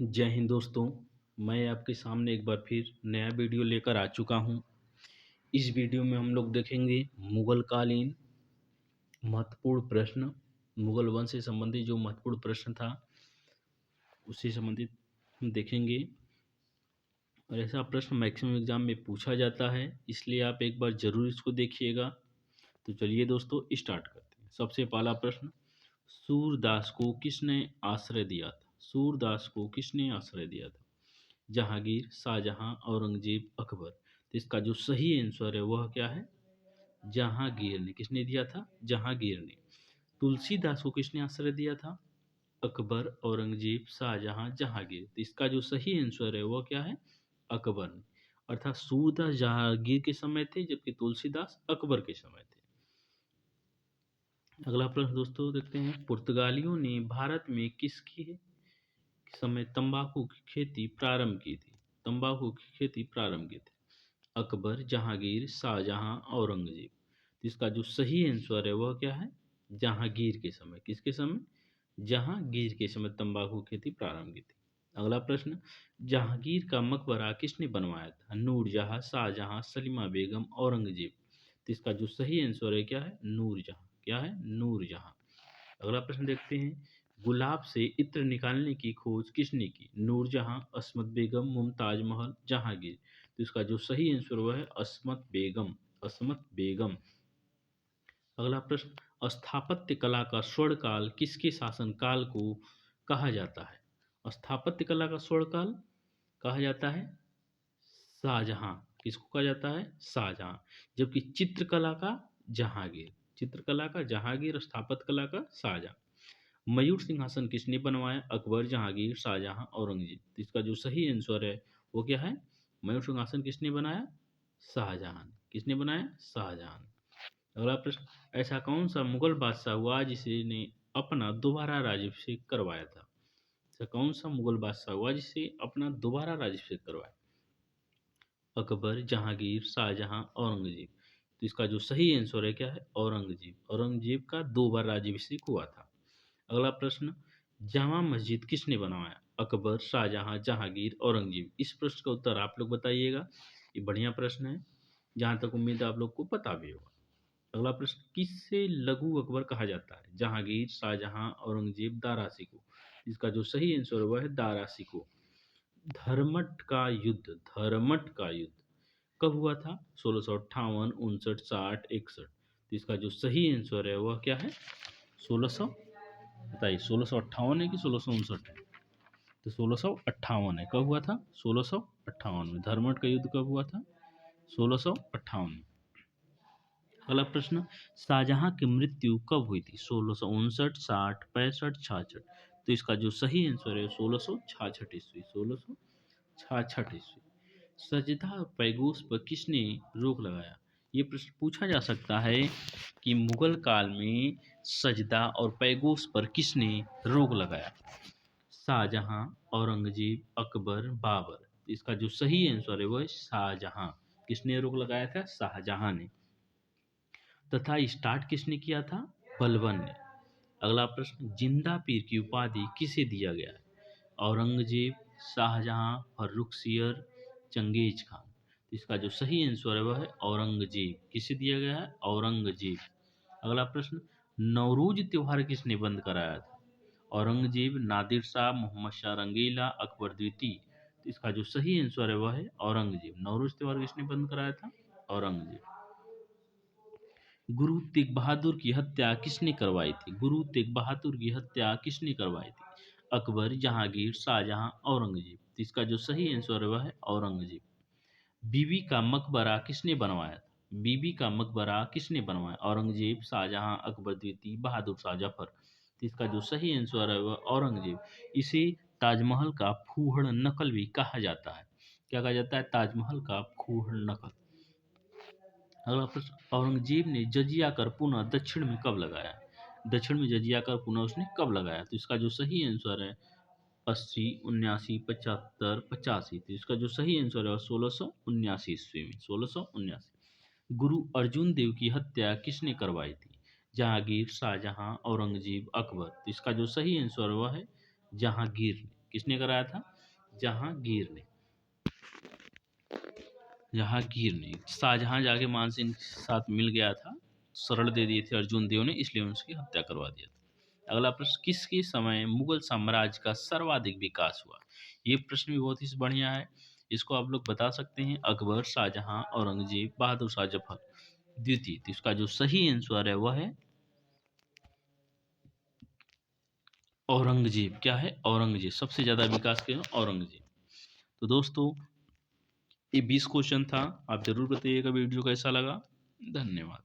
जय हिंद दोस्तों। मैं आपके सामने एक बार फिर नया वीडियो लेकर आ चुका हूं। इस वीडियो में हम लोग देखेंगे मुगल कालीन महत्वपूर्ण प्रश्न। मुगल वंश से संबंधित जो महत्वपूर्ण प्रश्न था उससे संबंधित हम देखेंगे। और ऐसा प्रश्न मैक्सिमम एग्जाम में पूछा जाता है, इसलिए आप एक बार जरूर इसको देखिएगा। तो चलिए दोस्तों स्टार्ट करते हैं। सबसे पहला प्रश्न, सूरदास को किसने आश्रय दिया था? सूरदास को किसने आश्रय दिया था? जहांगीर, शाहजहां, औरंगजेब, अकबर। तो इसका जो सही आंसर है वह क्या है? जहांगीर ने। किसने दिया था? जहांगीर ने। तुलसीदास को किसने आश्रय दिया था? अकबर, औरंगजेब, शाहजहां, जहांगीर। तो इसका जो सही आंसर है वह क्या है? अकबर ने। अर्थात सूरदास जहांगीर के समय थे, जबकि तुलसीदास अकबर के समय थे। अगला प्रश्न दोस्तों देखते हैं, पुर्तगालियों ने भारत में किसकी समय तंबाकू की खेती प्रारंभ की थी? तंबाकू की खेती प्रारंभ की थी। अकबर, जहांगीर, शाहजहां, औरंगजेब। तो इसका जो सही आंसर है वह क्या है? जहांगीर के समय। किसके समय? जहांगीर के समय तंबाकू की खेती प्रारंभ की थी। अगला प्रश्न, जहांगीर का मकबरा किसने बनवाया था? नूरजहां, शाहजहां, सलीमा बेगम, औरंगजेब। तो इसका जो सही आंसर है क्या है? नूरजहां। क्या है? नूरजहां। अगला प्रश्न देखते हैं, गुलाब से इत्र निकालने की खोज किसने की? नूरजहां, अस्मत बेगम, मुमताज महल, जहांगीर। तो इसका जो सही आंसर हुआ है अस्मत बेगम। अस्मत बेगम। अगला प्रश्न, स्थापत्य कला का स्वर्ण काल किसके शासन काल को कहा जाता है? स्थापत्य कला का स्वर्ण काल कहा जाता है शाहजहां। किसको कहा जाता है? शाहजहां। जबकि चित्रकला का जहांगीर। चित्रकला का जहांगीर, स्थापत्य कला का शाहजहां। मयूर सिंहासन किसने बनवाया? अकबर, जहांगीर, शाहजहां, औरंगजेब। तो इसका जो सही आंसर है वो क्या है? मयूर सिंहासन किसने बनाया? शाहजहां। किसने बनाया? शाहजहां। अगला प्रश्न, ऐसा कौन सा मुगल बादशाह हुआ जिसने अपना दोबारा राज्याभिषेक करवाया था? ऐसा कौन सा मुगल बादशाह हुआ जिसे अपना दोबारा राज्याभिषेक करवाया? अकबर, जहांगीर, शाहजहां, औरंगजेब। तो इसका जो सही आंसर है क्या है? औरंगजेब। औरंगजेब का 2 बार राज्याभिषेक हुआ था। अगला प्रश्न, जामा मस्जिद किसने बनवाया? अकबर, शाहजहां, जहांगीर, औरंगजेब। इस प्रश्न का उत्तर आप लोग बताइएगा। ये बढ़िया प्रश्न है, जहां तक उम्मीद है आप लोग को पता भी होगा। अगला प्रश्न, किससे लघु अकबर कहा जाता है? जहांगीर, शाहजहां, औरंगजेब, दारा शिकोह। इसका जो सही आंसर हुआ है दारा शिकोह। धर्मट का युद्ध, धर्मट का युद्ध कब हुआ था? 1658, 59, 60, 61। तो इसका जो सही आंसर है वह क्या है? 1600। बताइए, 1658 है कि 1659 है? तो 1658 है। कब हुआ था? 1658 में। धर्मट का युद्ध कब हुआ था? 1658 में। अगला प्रश्न, शाहजहां की मृत्यु कब हुई थी? 1659, 60, 65, 66। तो इसका जो सही आंसर है 1666 ईस्वी। 1666 ईस्वी। सजदा और पैगोस पर किसने रोक लगाया? ये प्रश्न पूछा जा सकता है कि मुगल काल में सजदा और पैगोस पर किसने रोक लगाया? शाहजहां, औरंगजेब, अकबर, बाबर। इसका जो सही आंसर है वो है शाहजहां। किसने रोक लगाया था? शाहजहां ने। तथा स्टार्ट किसने किया था? बलबन ने। अगला प्रश्न, जिंदा पीर की उपाधि किसे दिया गया है? Aurangzeb, Shahjahan, Farrukhsiyar, Genghis Khan. इसका जो सही आंसर है वह है औरंगजेब। किसे दिया गया है? औरंगजेब। अगला प्रश्न, नौरूज त्योहार किसने बंद कराया था? औरंगजेब, नादिर शाह, मोहम्मद शाह रंगीला, अकबर द्वितीय। तो इसका जो सही आंसर है वह है औरंगजेब। नौरूज त्योहार किसने बंद कराया था? औरंगजेब। गुरु तेग बहादुर की हत्या किसने करवाई थी? गुरु तेग बहादुर की हत्या किसने करवाई थी? अकबर, जहांगीर, शाहजहां, औरंगजेब। तो इसका जो सही आंसर है वह है औरंगजेब। बीबी का मकबरा किसने बनवाया था? बीबी का मकबरा किसने बनवाया? औरंगजेब, शाहजहां, अकबर द्वितीय, बहादुर शाह जफर। तो इसका जो सही आंसर है वह औरंगजेब। इसे ताजमहल का फूहड़ नकल भी कहा जाता है। क्या कहा जाता है? ताजमहल का फूहड़ नकल। अगला प्रश्न, औरंगजेब ने जजिया कर पुनः दक्षिण में कब लगाया? दक्षिण में जजिया कर पुनः उसने कब लगाया? तो इसका जो सही आंसर है 80, 79, 75, 85। तो इसका जो सही आंसर है 1679 ईस्वी में। 1679। गुरु अर्जुन देव की हत्या किसने करवाई थी? जहांगीर, शाहजहां, औरंगजेब, अकबर। तो इसका जो सही आंसर है वह है जहांगीर ने। किसने कराया था? जहांगीर ने शाहजहां जाके मानसिंह के साथ मिल गया था, शरण दे दिए थे अर्जुन देव ने, इसलिए उसकी हत्या करवा दिया था। अगला प्रश्न, किसके समय मुगल साम्राज्य का सर्वाधिक विकास हुआ? ये प्रश्न भी बहुत ही बढ़िया है, इसको आप लोग बता सकते हैं। अकबर, शाहजहां, औरंगजेब, बहादुर शाह जफर द्वितीय। तो इसका जो सही आंसर है वह है औरंगजेब। क्या है? औरंगजेब। सबसे ज्यादा विकास किया औरंगजेब। तो दोस्तों ये 20 क्वेश्चन था, आप जरूर बताइएगा वीडियो कैसा लगा। धन्यवाद।